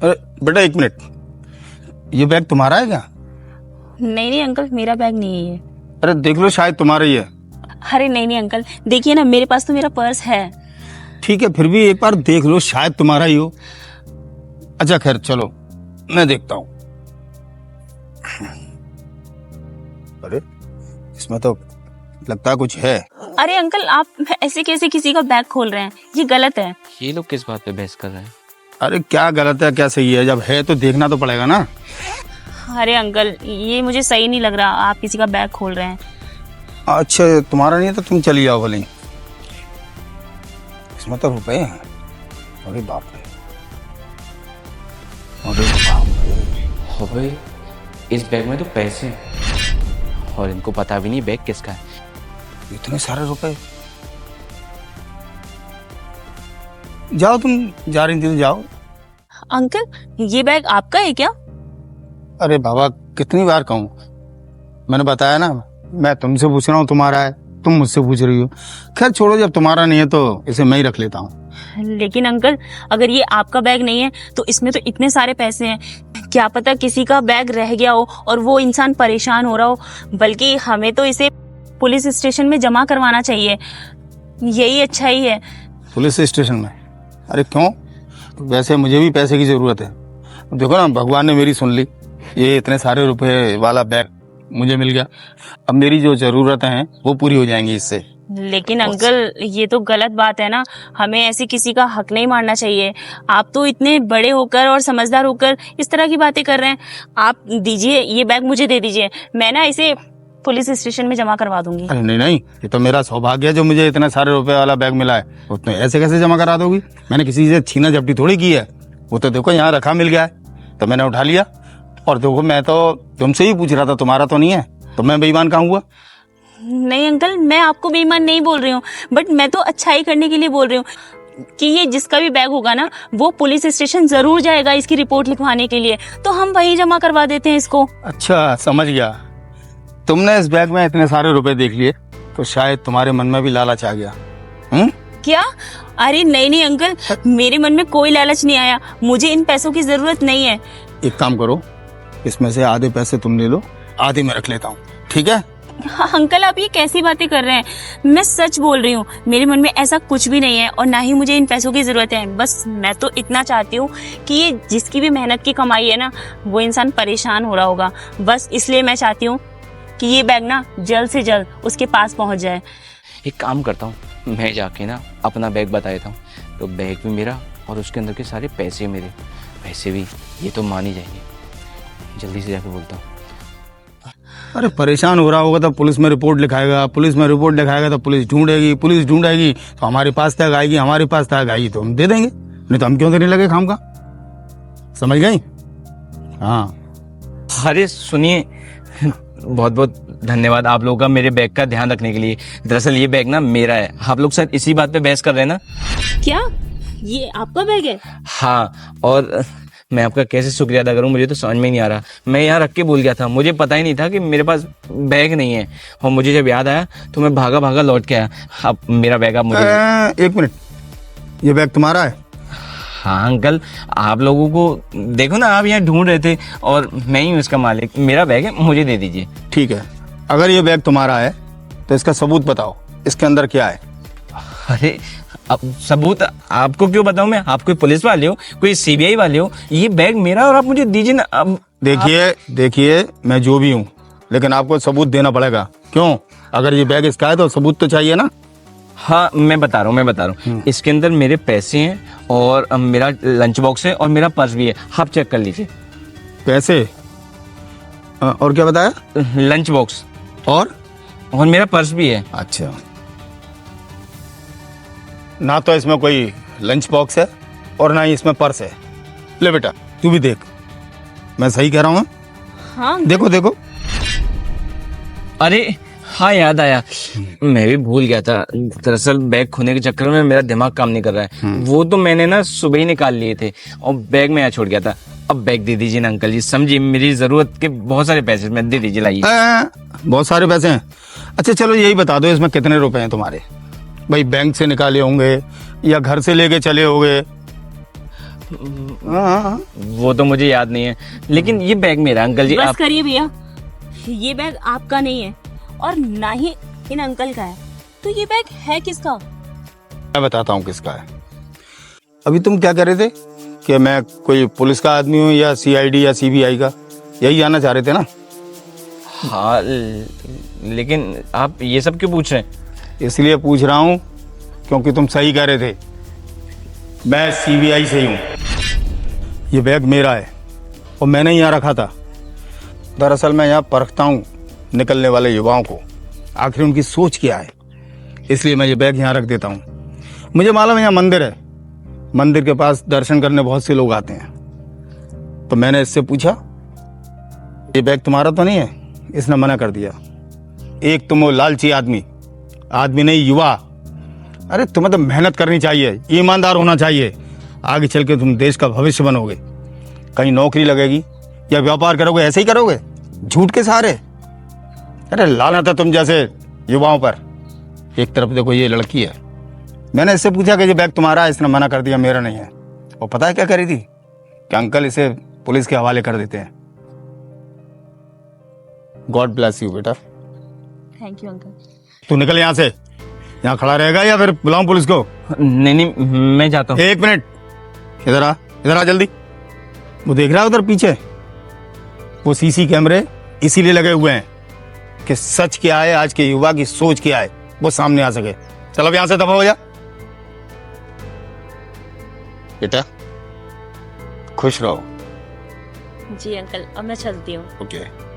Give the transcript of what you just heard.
अरे बेटा एक मिनट, ये बैग तुम्हारा है क्या? नहीं नहीं अंकल, मेरा बैग नहीं है ये। अरे देख लो, शायद तुम्हारा ही है। अरे नहीं नहीं अंकल, देखिए ना, मेरे पास तो मेरा पर्स है। ठीक है, फिर भी एक बार देख लो, शायद तुम्हारा ही हो। अच्छा खैर चलो, मैं देखता हूँ। अरे इसमें तो लगता है कुछ है। अरे अंकल, आप ऐसे कैसे किसी का बैग खोल रहे हैं? ये गलत है। ये लोग किस बात पे बहस कर रहे हैं? अरे क्या गलत है क्या सही है, जब है तो देखना तो पड़ेगा ना। अरे अंकल, ये मुझे सही नहीं लग रहा, आप किसी का बैग खोल रहे हैं। अच्छा तुम्हारा नहीं है तो तुम चली जाओ भले। इसमें तो रुपए हैं। अरे बाप रे, अरे बाप रे। हो भाई, इस बैग में तो पैसे हैं और इनको पता भी नहीं बैग किसका है। इतने सारे रुपए। जाओ, तुम जा रही थी तो जाओ। अंकल, ये बैग आपका है क्या? अरे बाबा, कितनी बार कहूँ, मैंने बताया ना, मैं तुमसे पूछ रहा हूँ तुम्हारा है, तुम मुझसे पूछ रही हो। खैर छोड़ो, जब तुम्हारा नहीं है तो इसे मैं ही रख लेता हूँ। लेकिन अंकल, अगर ये आपका बैग नहीं है तो इसमें तो इतने सारे पैसे हैं। क्या पता किसी का बैग रह गया हो और वो इंसान परेशान हो रहा हो। बल्कि हमें तो इसे पुलिस स्टेशन में जमा करवाना चाहिए, यही अच्छा ही है। पुलिस स्टेशन में? अरे क्यों? वैसे मुझे भी पैसे की जरूरत है। देखो ना, भगवान ने मेरी सुन ली, ये इतने सारे रुपए वाला बैग मुझे मिल गया। अब मेरी जो जरूरतें हैं वो पूरी हो जाएंगी इससे। लेकिन अंकल, ये तो गलत बात है ना, हमें ऐसे किसी का हक नहीं मारना चाहिए। आप तो इतने बड़े होकर और समझदार होकर इस तरह की बातें कर रहे हैं। आप दीजिए, ये बैग मुझे दे दीजिए, मैं ना इसे पुलिस स्टेशन में जमा करवा दूंगी। अरे नहीं नहीं, ये तो मेरा सौभाग्य है जो मुझे इतने सारे रुपए वाला बैग मिला है। उसमें ऐसे कैसे जमा करा दोगी? मैंने किसी से छीना झपटी थोड़ी की है। वो तो देखो यहाँ रखा मिल गया है तो मैंने उठा लिया। और देखो, मैं तो तुमसे ही पूछ रहा था, तुम्हारा तो नहीं है, तो मैं बेईमान कहाँ हुआ? नहीं अंकल, मैं आपको बेईमान नहीं बोल रही हूँ, बट मैं तो अच्छाई करने के लिए बोल रही हूँ कि ये जिसका भी बैग होगा ना, वो पुलिस स्टेशन जरूर जाएगा इसकी रिपोर्ट लिखवाने के लिए, तो हम वही जमा करवा देते हैं इसको। अच्छा समझ गया, तुमने इस बैग में इतने सारे रुपए देख लिए तो शायद तुम्हारे मन में भी लालच आ गया। क्या? अरे नहीं नहीं अंकल, मेरे मन में कोई लालच नहीं आया, मुझे इन पैसों की जरूरत नहीं है। एक काम करो, इसमें से आधे पैसे तुम ले लो, आधे मैं रख लेता हूँ, ठीक है? हाँ, अंकल आप ये कैसी बातें कर रहे हैं? मैं सच बोल रही हूँ, मेरे मन में ऐसा कुछ भी नहीं है और ना ही मुझे इन पैसों की जरूरत है। बस मैं तो इतना चाहती हूँ कि ये जिसकी भी मेहनत की कमाई है ना, वो इंसान परेशान हो रहा होगा, बस इसलिए मैं चाहती हूँ कि ये बैग ना जल्द से जल्द उसके पास पहुँच जाए। एक काम करता हूँ, मैं जाके ना अपना बैग बता देता हूँ, तो बैग भी मेरा और उसके अंदर के सारे पैसे मेरे। पैसे भी ये तो मान ही जाएंगे, जल्दी से जाके बोलता हूँ। अरे परेशान हो रहा होगा तो पुलिस में रिपोर्ट लिखाएगा, पुलिस में रिपोर्ट लिखाएगा तो पुलिस ढूंढेगी, पुलिस ढूंढेगी तो हमारे पास तक आएगी, हमारे पास तक आएगी तो हम दे देंगे, नहीं तो हम क्यों देने लगे खाम का? समझ गई? हाँ। अरे सुनिए, बहुत बहुत धन्यवाद आप लोगों का मेरे बैग का ध्यान रखने के लिए। दरअसल ये बैग ना मेरा है। आप लोग शायद इसी बात पे बहस कर रहे हैं ना? क्या ये आपका बैग है? हाँ, और मैं आपका कैसे शुक्रिया अदा करूं, मुझे तो समझ में नहीं आ रहा। मैं यहाँ रख के भूल गया था, मुझे पता ही नहीं था कि मेरे पास बैग नहीं है, और मुझे जब याद आया तो मैं भागा भागा लौट के आया। अब मेरा बैग आप मुझे। एक मिनट, ये बैग तुम्हारा है? हाँ अंकल, आप लोगों को देखो ना, आप यहाँ ढूंढ रहे थे और मैं ही हूँ इसका मालिक। मेरा बैग है, मुझे दे दीजिए। ठीक है, अगर ये बैग तुम्हारा है तो इसका सबूत बताओ, इसके अंदर क्या है? अरे अब सबूत आपको क्यों बताऊं मैं? आप कोई पुलिस वाले हो, कोई सीबीआई वाले हो? ये बैग मेरा और आप मुझे दीजिए ना। अब देखिए मैं जो भी हूँ, लेकिन आपको सबूत देना पड़ेगा। क्यों? अगर ये बैग इसका है तो सबूत तो चाहिए ना। हाँ मैं बता रहा हूँ। इसके अंदर मेरे पैसे हैं और मेरा लंच बॉक्स है और मेरा पर्स भी है, आप चेक कर लीजिए। पैसे और क्या बताया? लंच बॉक्स और मेरा पर्स भी है। अच्छा, ना तो इसमें कोई लंच बॉक्स है और ना ही इसमें पर्स है। ले बेटा तू भी देख, मैं सही कह रहा हूँ? हाँ देखो। अरे हाँ याद आया, मैं भी भूल गया था। दरअसल बैग खोने के चक्कर में मेरा दिमाग काम नहीं कर रहा है। वो तो मैंने ना सुबह ही निकाल लिए थे और बैग में यहाँ छोड़ गया था। अब बैग दे दीजिए ना अंकल जी, समझिए मेरी जरूरत के बहुत सारे पैसे मैं दे दीजिए, लाइए। बहुत सारे पैसे हैं? अच्छा चलो यही बता दो, इसमें कितने रुपए हैं तुम्हारे? भाई बैंक से निकाले होंगे या घर से लेके चले होंगे? हाँ। वो तो मुझे याद नहीं है, लेकिन ये बैग मेरा अंकल जी। बस आप करिए भैया, ये बैग आपका नहीं है और ना ही इन अंकल का है, तो ये बैग है किसका? मैं बताता हूँ किसका है। अभी तुम क्या कह रहे थे कि मैं कोई पुलिस का आदमी हूँ या सीआईडी या सीबीआई का, यही जानना चाह रहे थे ना? हाँ, लेकिन आप ये सब क्यों पूछ रहे हैं? इसलिए पूछ रहा हूँ क्योंकि तुम सही कह रहे थे, मैं सीबीआई से ही हूँ। ये बैग मेरा है और मैंने यहाँ रखा था। दरअसल मैं यहाँ परखता हूँ निकलने वाले युवाओं को, आखिर उनकी सोच क्या है, इसलिए मैं ये बैग यहाँ रख देता हूँ। मुझे मालूम है यहाँ मंदिर है, मंदिर के पास दर्शन करने बहुत से लोग आते हैं, तो मैंने इससे पूछा ये बैग तुम्हारा तो नहीं है? इसने मना कर दिया। एक तुम वो लालची आदमी नहीं, युवा। अरे तुम्हें तो मेहनत करनी चाहिए, ईमानदार होना चाहिए, आगे चल के तुम देश का भविष्य बनोगे, कहीं नौकरी लगेगी या व्यापार करोगे, ऐसे ही करोगे झूठ के सहारे। अरे लानत है तुम जैसे युवाओं पर। एक तरफ देखो ये लड़की है, मैंने इससे पूछा कि ये बैग तुम्हारा है, इसने मना कर दिया मेरा नहीं है। और पता है क्या करी थी कि अंकल इसे पुलिस के हवाले कर देते हैं। गॉड ब्लेस यू बेटा। Thank you uncle. तू निकल यहाँ से, यहाँ खड़ा रहेगा या फिर बुलाऊं पुलिस को? नहीं, मैं जाता हूँ। एक मिनट, इधर आ जल्दी। वो देख रहा है उधर पीछे, वो सीसी कैमरे इसीलिए लगे हुए हैं कि सच क्या है, आज के युवा की सोच क्या है, वो सामने आ सके। चल अब यहाँ से दफा हो जा बेटा, खुश रहो। जी अंकल, अब मैं चलती हूँ। ओके।